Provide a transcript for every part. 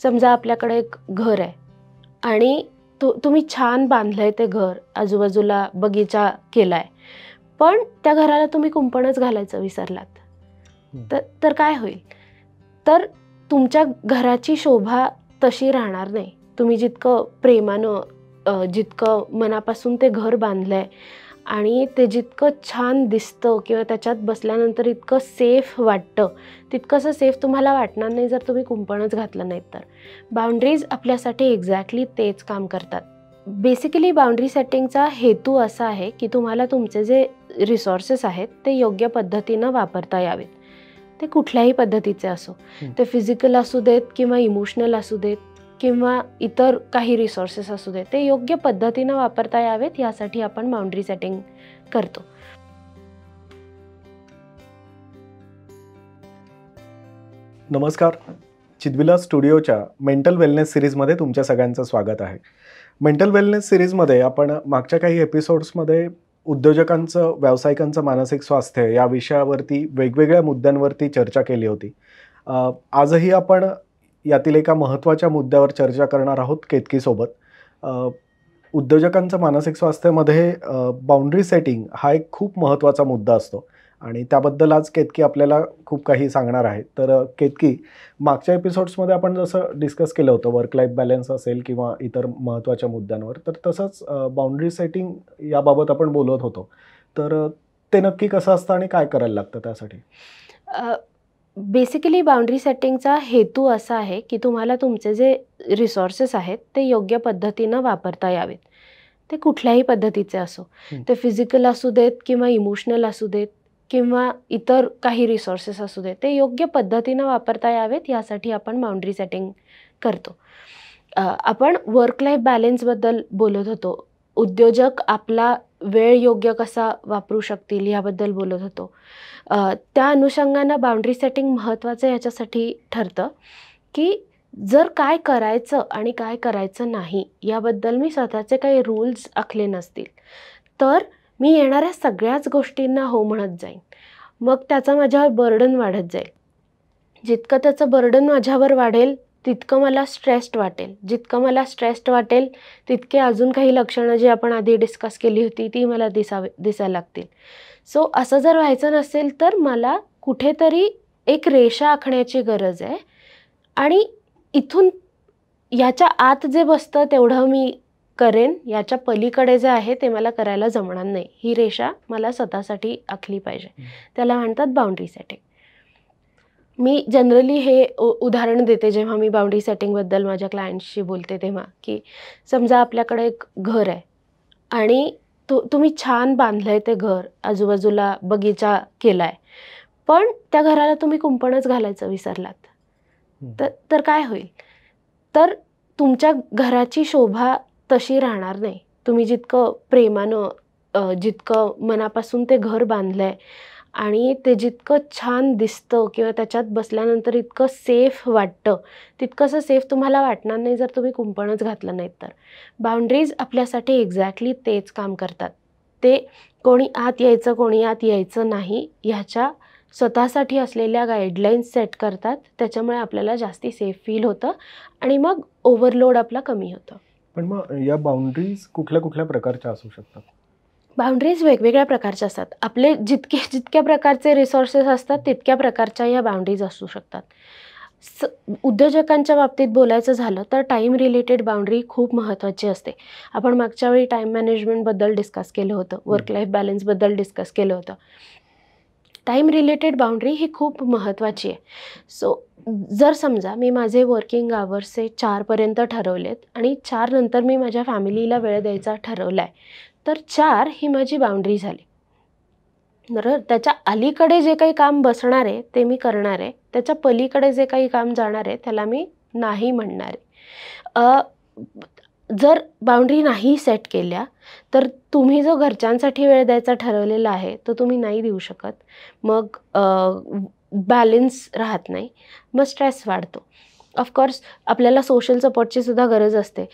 समजा आपल्याकडे एक घर आहे आणि तुम्ही छान बांधलंय ते घर, आजूबाजूला बगीचा केलाय, पण त्या घराला तुम्ही कुंपणच घालायचं विसरलात तर काय होईल? तर तुमच्या घराची शोभा तशी राहणार नाही. तुम्ही जितकं प्रेमानं जितकं मनापासून ते घर बांधलंय आणि ते जितकं छान दिसतं किंवा त्याच्यात बसल्यानंतर इतकं सेफ वाटतं, तितकंसं सेफ तुम्हाला वाटणार नाही जर तुम्ही कुंपणच घातलं नाहीत तर. बाउंड्रीज आपल्यासाठी एक्झॅक्टली तेच काम करतात. बेसिकली बाउंड्री सेटिंगचा हेतू असा आहे की तुम्हाला तुमचे जे रिसोर्सेस आहेत ते योग्य पद्धतीनं वापरता यावेत. ते कुठल्याही पद्धतीचे असो, ते फिजिकल असू देत किंवा इमोशनल असू देत किंवा इतर काही रिसोर्सेस असू देत, ते योग्य पद्धतीनं वापरता यावेत यासाठी आपण बाउंड्री सेटिंग करतो. नमस्कार, चिदविलास स्टुडिओच्या मेंटल वेलनेस सिरीजमध्ये तुमच्या सगळ्यांचं स्वागत आहे. मेंटल वेलनेस सिरीजमध्ये आपण मागच्या काही एपिसोड्समध्ये उद्योजकांचं, व्यावसायिकांचं मानसिक स्वास्थ्य या विषयावरती वेगवेगळ्या मुद्द्यांवरती चर्चा केली होती. आजही आपण यातील एका महत्त्वाच्या मुद्द्यावर चर्चा करणार आहोत केतकीसोबत. उद्योजकांचं मानसिक स्वास्थ्यामध्ये बाउंड्री सेटिंग हा एक खूप महत्त्वाचा मुद्दा असतो आणि त्याबद्दल आज केतकी आपल्याला खूप काही सांगणार आहे. तर केतकी, मागच्या एपिसोड्समध्ये आपण जसं डिस्कस केलं होतं वर्क लाईफ बॅलन्स असेल किंवा इतर महत्त्वाच्या मुद्द्यांवर, तर तसंच बाउंड्री सेटिंग याबाबत आपण बोलत होतो. तर ते नक्की कसं असतं आणि काय करायला लागतं त्यासाठी? बेसिकली बाउंड्री सेटिंगचा हेतू असा आहे की तुम्हाला तुमचे जे रिसोर्सेस आहेत ते योग्य पद्धतीनं वापरता यावेत. ते कुठल्याही पद्धतीचे असो, ते फिजिकल असू देत किंवा इमोशनल असू देत किंवा इतर काही रिसोर्सेस असू देत, ते योग्य पद्धतीनं वापरता यावेत यासाठी आपण बाउंड्री सेटिंग करतो. आपण वर्क लाईफ बॅलन्सबद्दल बोलत होतो. उद्योजक आपला वेळ योग्य कसा वापरू शकतील याबद्दल बोलत होतो. त्या अनुषंगानं बाउंड्री सेटिंग महत्त्वाचं याच्यासाठी ठरतं की जर काय करायचं आणि काय करायचं नाही याबद्दल मी स्वतःचे काही रूल्स आखले नसतील तर मी येणाऱ्या सगळ्याच गोष्टींना हो म्हणत जाईन. मग त्याचा माझ्यावर बर्डन वाढत जाईल. जितकं त्याचं बर्डन माझ्यावर वाढेल तितकं मला स्ट्रेस्ड वाटेल. जितकं मला स्ट्रेस्ड वाटेल तितके अजून काही लक्षणं जी आपण आधी डिस्कस केली होती ती मला दिसायला लागतील. सो असं जर व्हायचं नसेल तर मला कुठेतरी एक रेषा आखण्याची गरज आहे आणि इथून याच्या आत जे बसतं तेवढं मी करेन, याच्या पलीकडे जे आहे ते मला करायला जमणार नाही. ही रेषा मला स्वतःसाठी आखली पाहिजे. त्याला म्हणतात बाउंड्री सेटिंग. मी जनरली हे उदाहरण देते जेव्हा मी बाउंड्री सेटिंगबद्दल माझ्या क्लायंट्सशी बोलते तेव्हा, की समजा आपल्याकडे एक घर आहे आणि तुम्ही छान बांधलंय ते घर, आजूबाजूला बगीचा केलाय, पण त्या घराला तुम्ही कुंपणच घालायचं विसरलात तर काय होईल? तर तुमच्या घराची शोभा तशी राहणार नाही. तुम्ही जितकं प्रेमानं जितकं मनापासून ते घर बांधलंय आणि ते जितकं छान दिसतं किंवा त्याच्यात बसल्यानंतर इतकं सेफ वाटतं, तितकंसं सेफ तुम्हाला वाटणार नाही जर तुम्ही कुंपणच घातलं नाहीत तर. बाउंड्रीज आपल्यासाठी एक्झॅक्टली तेच काम करतात. ते कोणी आत यायचं, कोणी आत यायचं नाही ह्याच्या स्वतःसाठी असलेल्या गाईडलाईन्स सेट करतात. त्याच्यामुळे आपल्याला जास्ती सेफ फील होतं आणि मग ओव्हरलोड आपला कमी होतं. पण मग या बाउंड्रीज कुठल्या कुठल्या प्रकारच्या असू शकतात? बाउंड्रीज वेगवेगळ्या प्रकारच्या असतात. आपले जितक्या प्रकारचे रिसोर्सेस असतात तितक्या प्रकारच्या या बाउंड्रीज असू शकतात. उद्योजकांच्या बाबतीत बोलायचं झालं तर टाईम रिलेटेड बाउंड्री खूप महत्त्वाची असते. आपण मागच्या वेळी टाईम मॅनेजमेंटबद्दल डिस्कस केलं होतं, वर्क लाईफ बॅलन्सबद्दल डिस्कस केलं होतं. टाईम रिलेटेड बाउंड्री ही खूप महत्त्वाची आहे. सो जर समजा मी माझे वर्किंग आवर्स 4 ठरवलेत आणि 4 नंतर मी माझ्या फॅमिलीला वेळ द्यायचा ठरवला आहे, तर 4 ही माझी बाउंड्री झाली. बरोबर, त्याच्या अलीकडे जे काही काम बसणार आहे ते मी करणार आहे, त्याच्या पलीकडे जे काही काम जाणार आहे त्याला मी नाही म्हणणार आहे. जर बाउंड्री नाही सेट केल्या तर तुम्ही जो घरच्यांसाठी वेळ द्यायचा ठरवलेला आहे तो तुम्ही नाही देऊ शकत. मग बॅलन्स राहत नाही, मग स्ट्रेस वाढतो. ऑफकोर्स आपल्याला सोशल सपोर्टची सुद्धा गरज असते.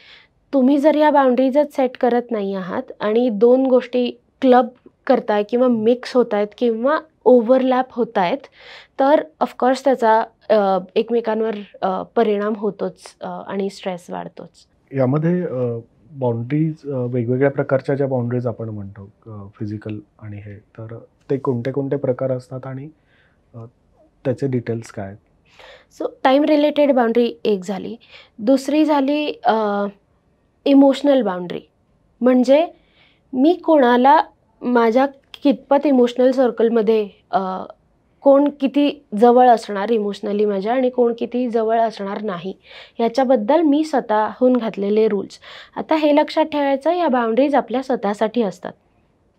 तुम्ही जर या बाउंड्रीजच सेट करत नाही आहात आणि 2 गोष्टी क्लब करताय किंवा मिक्स होत आहेत किंवा ओव्हरलॅप होत आहेत तर ऑफकोर्स त्याचा एकमेकांवर परिणाम होतोच आणि स्ट्रेस वाढतोच. यामध्ये बाउंड्रीज वेगवेगळ्या प्रकारच्या ज्या बाउंड्रीज आपण म्हणतो फिजिकल आणि हे, तर ते कोणते कोणते प्रकार असतात आणि त्याचे डिटेल्स काय आहेत? सो टाईम रिलेटेड बाउंड्री एक झाली. दुसरी झाली इमोशनल बाउंड्री. म्हणजे मी कोणाला माझ्या कितपत इमोशनल सर्कलमध्ये कोण किती जवळ असणार इमोशनली माझ्या आणि कोण किती जवळ असणार नाही, ह्याच्याबद्दल मी स्वतःहून घातलेले रूल्स. आता हे लक्षात ठेवायचं, या बाउंड्रीज आपल्या स्वतःसाठी असतात,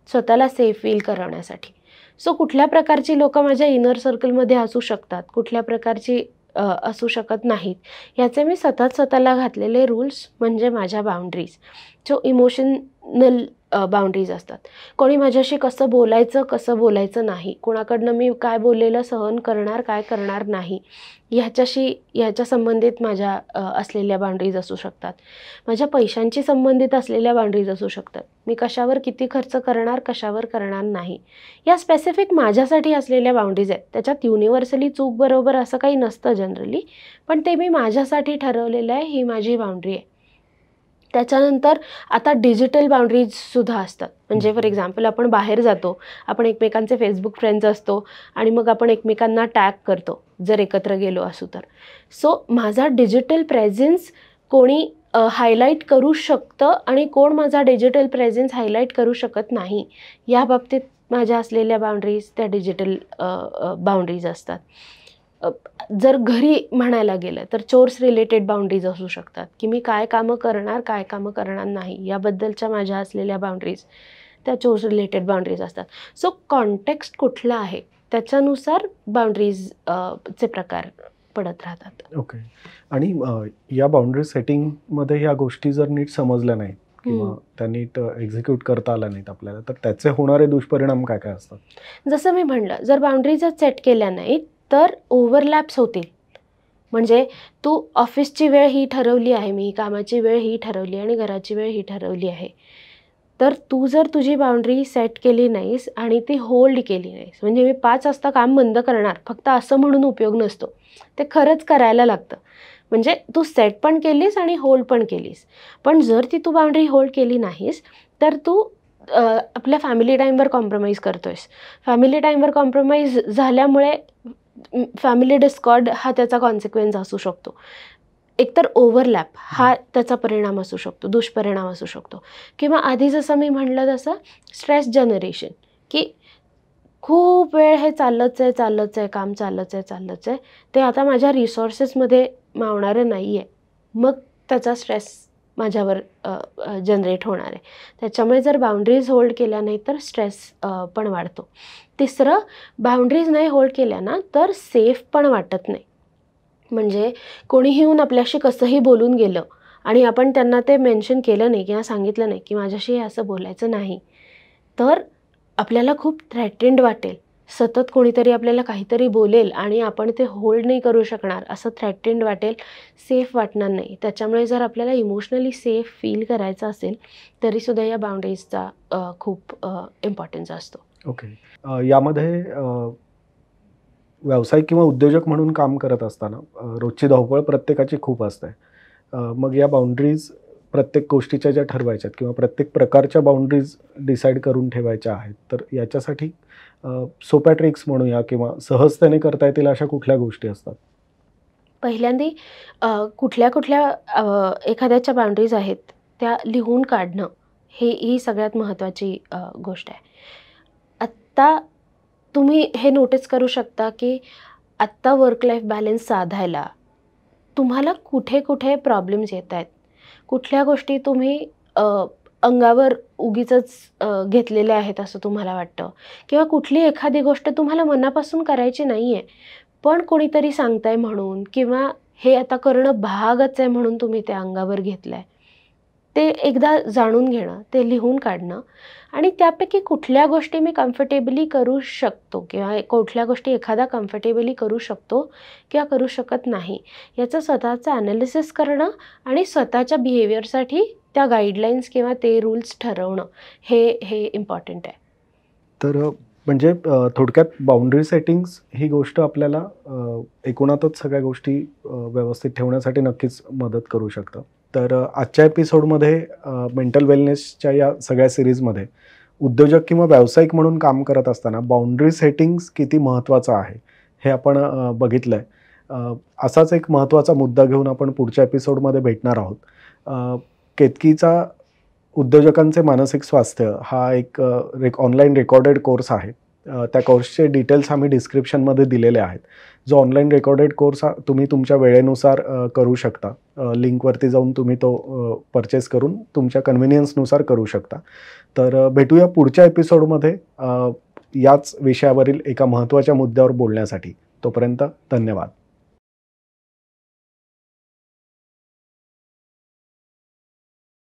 स्वतःला सेफ फील करवण्यासाठी. सो कुठल्या प्रकारची लोकं माझ्या इनर सर्कलमध्ये असू शकतात, कुठल्या प्रकारची असू शकत नाहीत, ह्याचे मी स्वतःला घातलेले रूल्स म्हणजे माझ्या बाउंड्रीज. जो इमोशनल बाउंड्रीज असतात. कोणी माझ्याशी कसं बोलायचं नाही, कोणाकडनं मी काय बोललेलं सहन करणार, काय करणार नाही, ह्याच्या संबंधित माझ्या असलेल्या बाउंड्रीज असू शकतात. माझ्या पैशांची संबंधित असलेल्या बाउंड्रीज असू शकतात. मी कशावर किती खर्च करणार, कशावर करणार नाही, या स्पेसिफिक माझ्यासाठी असलेल्या बाउंड्रीज आहेत. त्याच्यात युनिव्हर्सली चूक बरोबर असं काही नसतं जनरली, पण ते मी माझ्यासाठी ठरवलेलं आहे, ही माझी बाउंड्री आहे. त्याच्यानंतर आता डिजिटल बाउंड्रीजसुद्धा असतात. म्हणजे फॉर एक्झाम्पल आपण बाहेर जातो, आपण एकमेकांचे फेसबुक फ्रेंड्स असतो आणि मग आपण एकमेकांना टॅग करतो जर एकत्र गेलो असू तर. सो माझा डिजिटल प्रेझेन्स कोणी हायलाईट करू शकतं आणि कोण माझा डिजिटल प्रेझेन्स हायलाईट करू शकत नाही, या बाबतीत माझ्या असलेल्या बाउंड्रीज त्या डिजिटल बाउंड्रीज असतात. जर घरी म्हणायला गेलं तर चोर्स रिलेटेड बाउंड्रीज असू शकतात, की मी काय कामं करणार, काय कामं करणार नाही, याबद्दलच्या माझ्या असलेल्या बाउंड्रीज त्या चोर्स रिलेटेड बाउंड्रीज असतात. सो कॉन्टेक्स्ट कुठला आहे त्याच्यानुसार बाउंड्रीज चे प्रकार पडत राहतात. ओके. आणि या बाउंड्री सेटिंगमध्ये ह्या गोष्टी जर नीट समजल्या नाहीत किंवा त्या नीट एक्झिक्यूट करता आल्या नाहीत आपल्याला, तर त्याचे होणारे दुष्परिणाम काय काय असतात? जसं मी म्हणलं, जर बाउंड्रीजच सेट केल्या नाहीत तर ओव्हरलॅप्स होतील. म्हणजे तू ऑफिसची वेळ ही ठरवली आहे, मी कामाची वेळ ही ठरवली आणि घराची वेळ ही ठरवली आहे, तर तू जर तुझी बाउंड्री सेट केली नाहीस आणि ती होल्ड केली नाहीस, म्हणजे मी 5 वाजता काम बंद करणार फक्त असं म्हणून उपयोग नसतो, ते खरंच करायला लागतं. म्हणजे तू सेट पण केलीस आणि होल्ड पण केलीस. पण जर ती तू बाउंड्री होल्ड केली नाहीस तर तू आपल्या फॅमिली टाईमवर कॉम्प्रोमाइज करतोयस. फॅमिली टाईमवर कॉम्प्रोमाइज झाल्यामुळे फॅमिली डिस्कॉर्ड हा त्याचा कॉन्सिक्वेन्स असू शकतो. एकतर ओव्हरलॅप हा त्याचा परिणाम असू शकतो, दुष्परिणाम असू शकतो. किंवा आधी जसं मी म्हटलं तसं स्ट्रेस जनरेशन, की खूप वेळ हे चाललंच आहे, काम चाललंच आहे, ते आता माझ्या रिसोर्सेसमध्ये मावणारं नाही आहे, मग त्याचा स्ट्रेस माझ्यावर जनरेट होणार आहे. त्याच्यामुळे जर बाउंड्रीज होल्ड केल्या नाही तर स्ट्रेस पण वाढतो. तिसरं, बाउंड्रीज नाही होल्ड केल्या ना तर सेफ पण वाटत नाही. म्हणजे कोणीही येऊन आपल्याशी कसंही बोलून गेलं आणि आपण त्यांना ते मेन्शन केलं नाही किंवा सांगितलं नाही की माझ्याशी हे असं बोलायचं नाही, तर आपल्याला खूप थ्रेटेंड वाटेल. सतत कोणीतरी आपल्याला काहीतरी बोलेल आणि आपण ते होल्ड नाही करू शकणार, असं थ्रेटेंड वाटेल, सेफ वाटणार नाही. त्याच्यामुळे जर आपल्याला इमोशनली सेफ फील करायचं असेल तरीसुद्धा या बाउंड्रीजचा खूप इम्पॉर्टन्स असतो. ओके. यामध्ये व्यावसायिक किंवा उद्योजक म्हणून काम करत असताना रोजची धावपळ प्रत्येकाची खूप असते. मग या बाउंड्रीज प्रत्येक गोष्टीच्या ज्या ठरवायच्यात किंवा प्रत्येक प्रकारच्या बाउंड्रीज डिसाईड करून ठेवायच्या आहेत, तर याच्यासाठी सोप्या ट्रिक्स म्हणूया किंवा सहजतेने करता येतील अशा कुठल्या गोष्टी असतात? पहिल्यांदी कुठल्या एखाद्याच्या बाउंड्रीज आहेत त्या लिहून काढणं ही सगळ्यात महत्त्वाची गोष्ट आहे. आत्ता तुम्ही हे नोटीस करू शकता की आत्ता वर्क लाईफ बॅलन्स साधायला तुम्हाला कुठे कुठे प्रॉब्लेम्स येत आहेत, कुठल्या गोष्टी तुम्ही अंगावर उगीचच घेतलेल्या आहेत असं तुम्हाला वाटतं, किंवा कुठली एखादी गोष्ट तुम्हाला मनापासून करायची नाही आहे पण कोणीतरी सांगताय म्हणून किंवा हे आता करणं भागच आहे म्हणून तुम्ही ते अंगावर घेतलं आहे. ते एकदा जाणून घेणं, ते लिहून काढणं आणि त्यापैकी कुठल्या गोष्टी मी कम्फर्टेबली करू शकतो किंवा कुठल्या गोष्टी एखादा कम्फर्टेबली करू शकतो किंवा करू शकत नाही, याचं स्वतःचं ॲनालिसिस करणं आणि स्वतःच्या बिहेवियरसाठी त्या गाईडलाईन्स किंवा ते रूल्स ठरवणं हे इम्पॉर्टंट आहे. तर म्हणजे थोडक्यात बाउंड्री सेटिंग्स ही गोष्ट आपल्याला एकूणातच सगळ्या गोष्टी व्यवस्थित ठेवण्यासाठी नक्कीच मदत करू शकतं. तर आजच्या एपिसोडमध्ये मेंटल वेलनेसच्या या सगळ्या सिरीजमध्ये उद्योजक किंवा व्यावसायिक म्हणून काम करत असताना बाउंड्री सेटिंग्स किती महत्त्वाचं आहे हे आपण बघितलं आहे. असाच एक महत्त्वाचा मुद्दा घेऊन आपण पुढच्या एपिसोडमध्ये भेटणार आहोत. केतकीचा उद्योजकांचे मानसिक स्वास्थ्य हा एक ऑनलाईन रेकॉर्डेड कोर्स आहे. त्या कोर्सचे डिटेल्स आम्ही डिस्क्रिप्शनमध्ये दिलेले आहेत. जो ऑनलाईन रेकॉर्डेड कोर्स तुम्ही तुमच्या वेळेनुसार करू शकता. लिंकवरती जाऊन तुम्ही तो परचेस करून तुमच्या कन्व्हिनियन्सनुसार करू शकता. तर भेटूया पुढच्या एपिसोडमध्ये याच विषयावरील एका महत्त्वाच्या मुद्द्यावर बोलण्यासाठी. तोपर्यंत धन्यवाद.